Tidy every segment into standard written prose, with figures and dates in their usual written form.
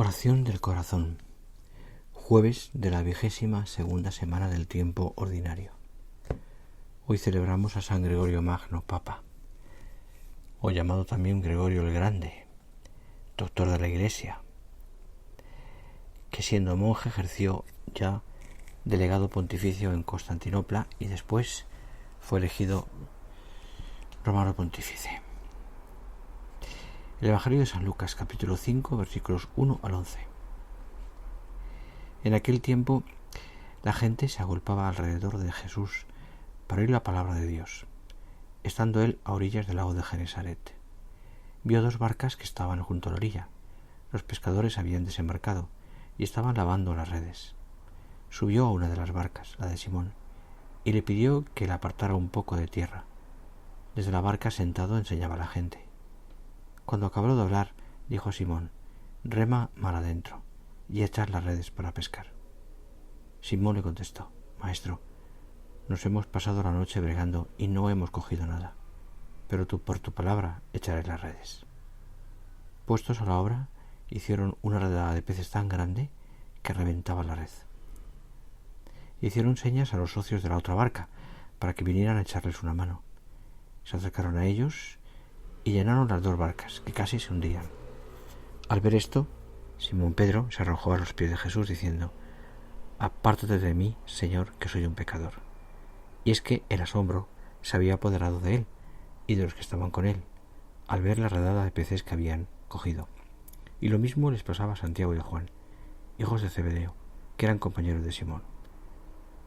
Oración del corazón. Jueves de la 22ª semana del tiempo ordinario. Hoy celebramos a San Gregorio Magno, Papa, o llamado también Gregorio el Grande, doctor de la Iglesia, que siendo monje ejerció ya delegado pontificio en Constantinopla y después fue elegido romano pontífice. El Evangelio de San Lucas, capítulo 5, versículos 1 al 11. En aquel tiempo la gente se agolpaba alrededor de Jesús para oír la palabra de Dios. Estando él a orillas del lago de Genesaret, vio dos barcas que estaban junto a la orilla. Los pescadores habían desembarcado y estaban lavando las redes. Subió a una de las barcas, la de Simón, y le pidió que la apartara un poco de tierra. Desde la barca sentado enseñaba a la gente. Cuando acabó de hablar, dijo a Simón: «Rema mar adentro y echad las redes para pescar». Simón le contestó: «Maestro, nos hemos pasado la noche bregando y no hemos cogido nada, pero por tu palabra echaré las redes». Puestos a la obra, hicieron una redada de peces tan grande que reventaba la red. Hicieron señas a los socios de la otra barca para que vinieran a echarles una mano. Se acercaron a ellos y llenaron las dos barcas, que casi se hundían. Al ver esto, Simón Pedro se arrojó a los pies de Jesús diciendo: «Apártate de mí, Señor, que soy un pecador». Y es que el asombro se había apoderado de él y de los que estaban con él, al ver la redada de peces que habían cogido. Y lo mismo les pasaba a Santiago y a Juan, hijos de Zebedeo, que eran compañeros de Simón.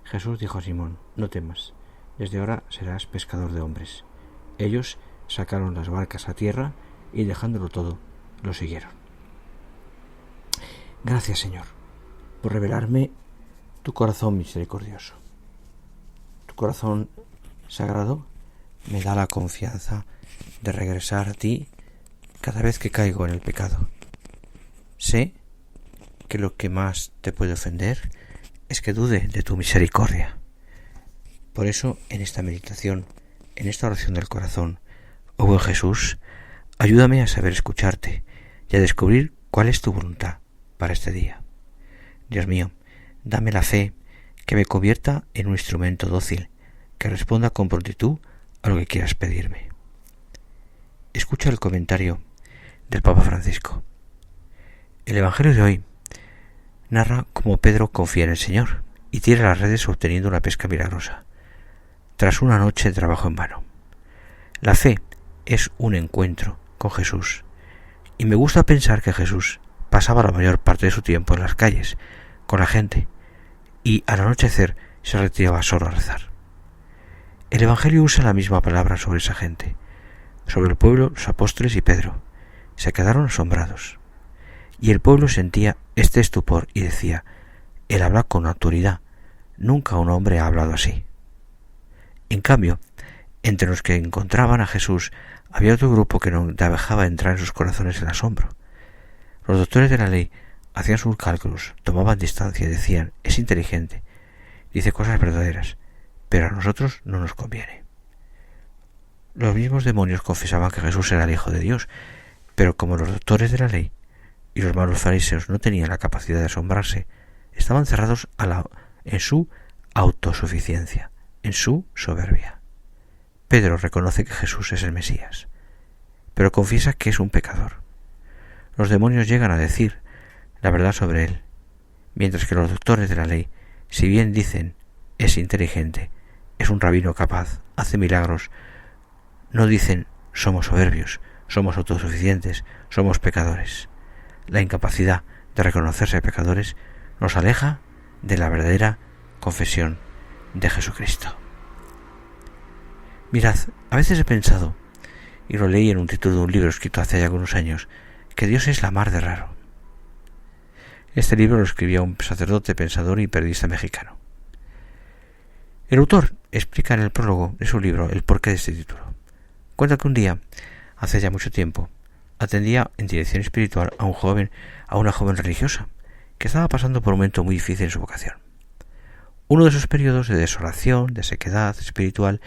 Jesús dijo a Simón: «No temas, desde ahora serás pescador de hombres». Ellos sacaron las barcas a tierra y, dejándolo todo, lo siguieron. Gracias, Señor, por revelarme tu corazón misericordioso. Tu corazón sagrado me da la confianza de regresar a ti cada vez que caigo en el pecado. Sé que lo que más te puede ofender es que dude de tu misericordia. Por eso, en esta meditación, en esta oración del corazón, oh buen Jesús, ayúdame a saber escucharte y a descubrir cuál es tu voluntad para este día. Dios mío, dame la fe que me convierta en un instrumento dócil, que responda con prontitud a lo que quieras pedirme. Escucha el comentario del Papa Francisco. El Evangelio de hoy narra cómo Pedro confía en el Señor y tira las redes obteniendo una pesca milagrosa, tras una noche de trabajo en vano. La fe es un encuentro con Jesús, y me gusta pensar que Jesús pasaba la mayor parte de su tiempo en las calles, con la gente, y al anochecer se retiraba solo a rezar. El Evangelio usa la misma palabra sobre esa gente, sobre el pueblo, los apóstoles y Pedro. Se quedaron asombrados, y el pueblo sentía este estupor y decía: «Él habla con autoridad, nunca un hombre ha hablado así». En cambio, entre los que encontraban a Jesús había otro grupo que no dejaba entrar en sus corazones el asombro. Los doctores de la ley hacían sus cálculos, tomaban distancia y decían: «Es inteligente, dice cosas verdaderas, pero a nosotros no nos conviene». Los mismos demonios confesaban que Jesús era el Hijo de Dios, pero como los doctores de la ley y los malos fariseos no tenían la capacidad de asombrarse, estaban cerrados en su autosuficiencia, en su soberbia. Pedro reconoce que Jesús es el Mesías, pero confiesa que es un pecador. Los demonios llegan a decir la verdad sobre él, mientras que los doctores de la ley, si bien dicen es inteligente, es un rabino capaz, hace milagros, no dicen somos soberbios, somos autosuficientes, somos pecadores. La incapacidad de reconocerse pecadores nos aleja de la verdadera confesión de Jesucristo. Mirad, a veces he pensado, y lo leí en un título de un libro escrito hace ya algunos años, que Dios es la mar de raro. Este libro lo escribía un sacerdote, pensador y periodista mexicano. El autor explica en el prólogo de su libro el porqué de este título. Cuenta que un día, hace ya mucho tiempo, atendía en dirección espiritual a una joven religiosa que estaba pasando por un momento muy difícil en su vocación. Uno de esos periodos de desolación, de sequedad espiritual,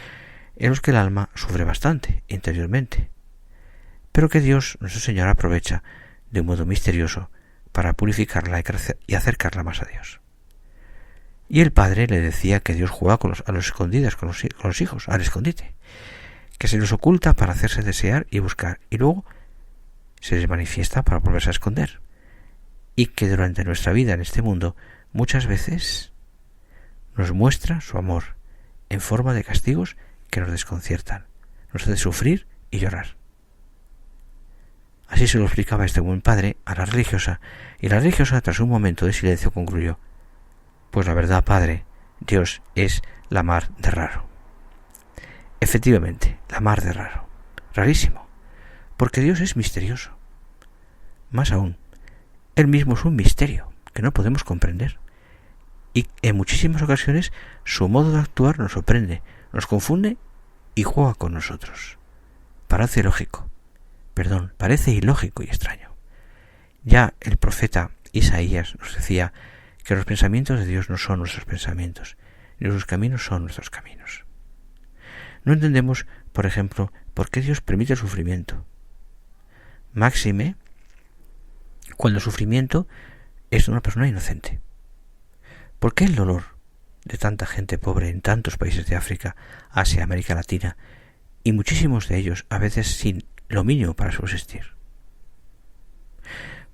en los que el alma sufre bastante interiormente, pero que Dios, nuestro Señor, aprovecha de un modo misterioso para purificarla y acercarla más a Dios. Y el padre le decía que Dios juega a los escondidas con los hijos, al escondite, que se los oculta para hacerse desear y buscar, y luego se les manifiesta para volverse a esconder, y que durante nuestra vida en este mundo muchas veces nos muestra su amor en forma de castigos que nos desconciertan, nos hace sufrir y llorar. Así se lo explicaba este buen padre a la religiosa, y la religiosa, tras un momento de silencio, concluyó: pues la verdad, padre, Dios es la mar de raro. Efectivamente, la mar de raro, rarísimo, porque Dios es misterioso. Más aún, Él mismo es un misterio que no podemos comprender, y en muchísimas ocasiones su modo de actuar nos sorprende, nos confunde y juega con nosotros. Parece ilógico y extraño. Ya el profeta Isaías nos decía que los pensamientos de Dios no son nuestros pensamientos, ni sus caminos son nuestros caminos. No entendemos, por ejemplo, por qué Dios permite el sufrimiento. Máxime cuando el sufrimiento es de una persona inocente. ¿Por qué el dolor de tanta gente pobre en tantos países de África, Asia, América Latina, y muchísimos de ellos a veces sin lo mínimo para subsistir?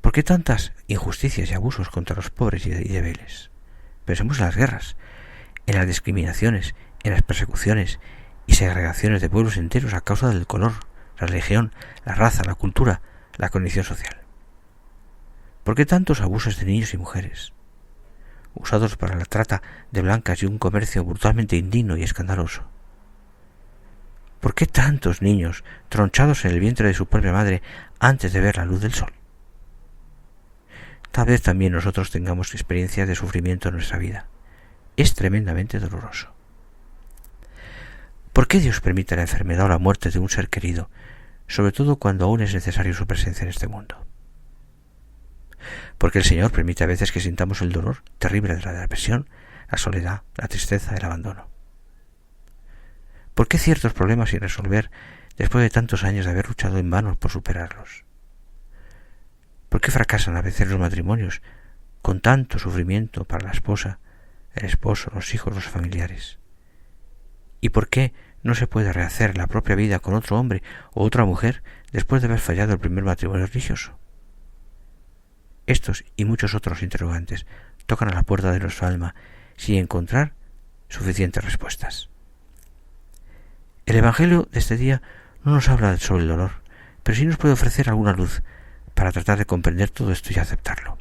¿Por qué tantas injusticias y abusos contra los pobres y débiles? Pensemos en las guerras, en las discriminaciones, en las persecuciones y segregaciones de pueblos enteros a causa del color, la religión, la raza, la cultura, la condición social. ¿Por qué tantos abusos de niños y mujeres, usados para la trata de blancas y un comercio brutalmente indigno y escandaloso? ¿Por qué tantos niños tronchados en el vientre de su propia madre antes de ver la luz del sol? Tal vez también nosotros tengamos experiencias de sufrimiento en nuestra vida. Es tremendamente doloroso. ¿Por qué Dios permite la enfermedad o la muerte de un ser querido, sobre todo cuando aún es necesario su presencia en este mundo? Porque el Señor permite a veces que sintamos el dolor terrible de la depresión, la soledad, la tristeza, el abandono. ¿Por qué ciertos problemas sin resolver después de tantos años de haber luchado en vano por superarlos? ¿Por qué fracasan a veces los matrimonios con tanto sufrimiento para la esposa, el esposo, los hijos, los familiares? ¿Y por qué no se puede rehacer la propia vida con otro hombre o otra mujer después de haber fallado el primer matrimonio religioso? Estos y muchos otros interrogantes tocan a la puerta de nuestra alma sin encontrar suficientes respuestas. El Evangelio de este día no nos habla sobre el dolor, pero sí nos puede ofrecer alguna luz para tratar de comprender todo esto y aceptarlo.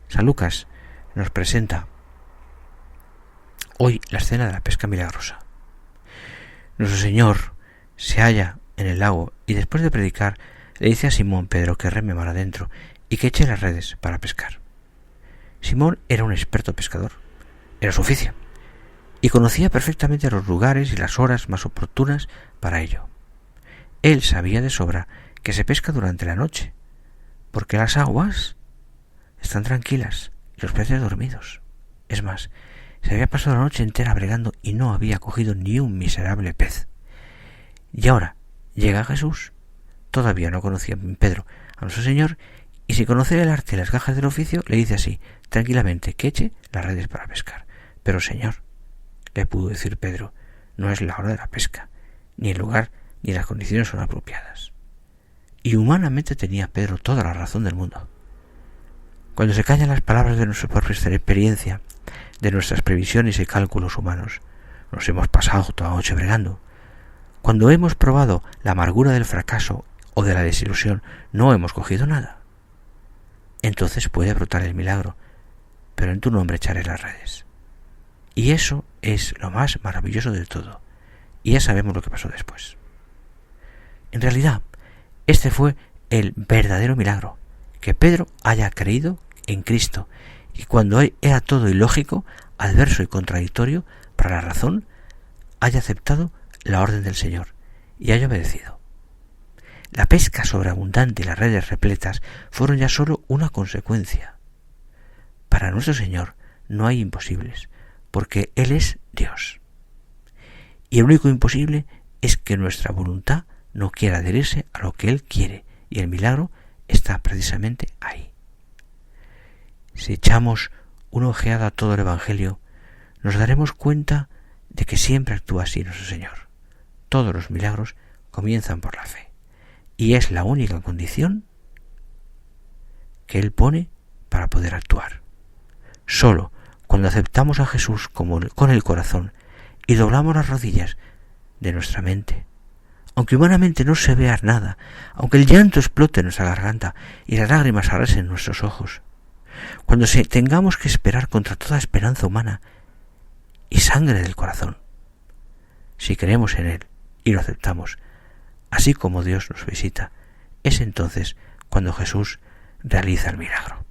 San Lucas nos presenta hoy la escena de la pesca milagrosa. Nuestro Señor se halla en el lago y después de predicar le dice a Simón Pedro que reme mar adentro y que eche las redes para pescar. Simón era un experto pescador, era su oficio, y conocía perfectamente los lugares y las horas más oportunas para ello. Él sabía de sobra que se pesca durante la noche, porque las aguas están tranquilas y los peces dormidos. Es más, se había pasado la noche entera bregando y no había cogido ni un miserable pez. Y ahora llega Jesús. Todavía no conocía Pedro a nuestro Señor, y sin conocer el arte y las gajas del oficio, le dice así, tranquilamente, que eche las redes para pescar. Pero Señor, le pudo decir Pedro, no es la hora de la pesca, ni el lugar ni las condiciones son apropiadas. Y humanamente tenía Pedro toda la razón del mundo. Cuando se callan las palabras de nuestra propia experiencia, de nuestras previsiones y cálculos humanos, nos hemos pasado toda la noche bregando. Cuando hemos probado la amargura del fracaso o de la desilusión, no hemos cogido nada. Entonces puede brotar el milagro, pero en tu nombre echaré las redes. Y eso es lo más maravilloso de todo. Y ya sabemos lo que pasó después. En realidad, este fue el verdadero milagro, que Pedro haya creído en Cristo, y cuando era todo ilógico, adverso y contradictorio para la razón, haya aceptado la orden del Señor y haya obedecido. La pesca sobreabundante y las redes repletas fueron ya solo una consecuencia. Para nuestro Señor no hay imposibles, porque Él es Dios. Y el único imposible es que nuestra voluntad no quiera adherirse a lo que Él quiere, y el milagro está precisamente ahí. Si echamos una ojeada a todo el Evangelio, nos daremos cuenta de que siempre actúa así nuestro Señor. Todos los milagros comienzan por la fe, y es la única condición que Él pone para poder actuar. Solo cuando aceptamos a Jesús con el corazón y doblamos las rodillas de nuestra mente, aunque humanamente no se vea nada, aunque el llanto explote en nuestra garganta y las lágrimas arrasen en nuestros ojos, cuando tengamos que esperar contra toda esperanza humana y sangre del corazón, si creemos en Él y lo aceptamos, así como Dios nos visita, es entonces cuando Jesús realiza el milagro.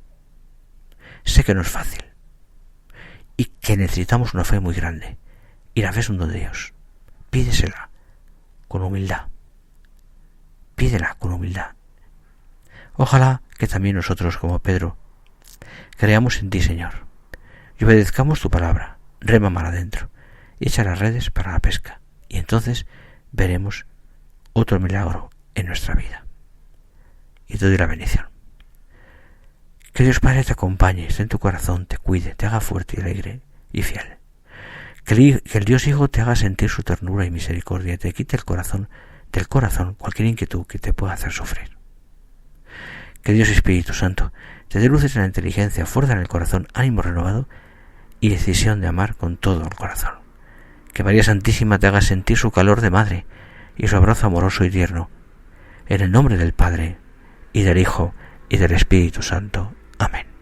Sé que no es fácil y que necesitamos una fe muy grande, y la fe es un don de Dios. Pídesela con humildad. Pídela con humildad. Ojalá que también nosotros, como Pedro, creamos en ti, Señor, y obedezcamos tu palabra. Rema mar adentro y echa las redes para la pesca, y entonces veremos otro milagro en nuestra vida. Y te doy la bendición. Que Dios Padre te acompañe, esté en tu corazón, te cuide, te haga fuerte y alegre y fiel. Que el Dios Hijo te haga sentir su ternura y misericordia y te quite del corazón cualquier inquietud que te pueda hacer sufrir. Que Dios Espíritu Santo te dé luces en la inteligencia, fuerza en el corazón, ánimo renovado y decisión de amar con todo el corazón. Que María Santísima te haga sentir su calor de madre y su abrazo amoroso y tierno. En el nombre del Padre, y del Hijo, y del Espíritu Santo. Amén.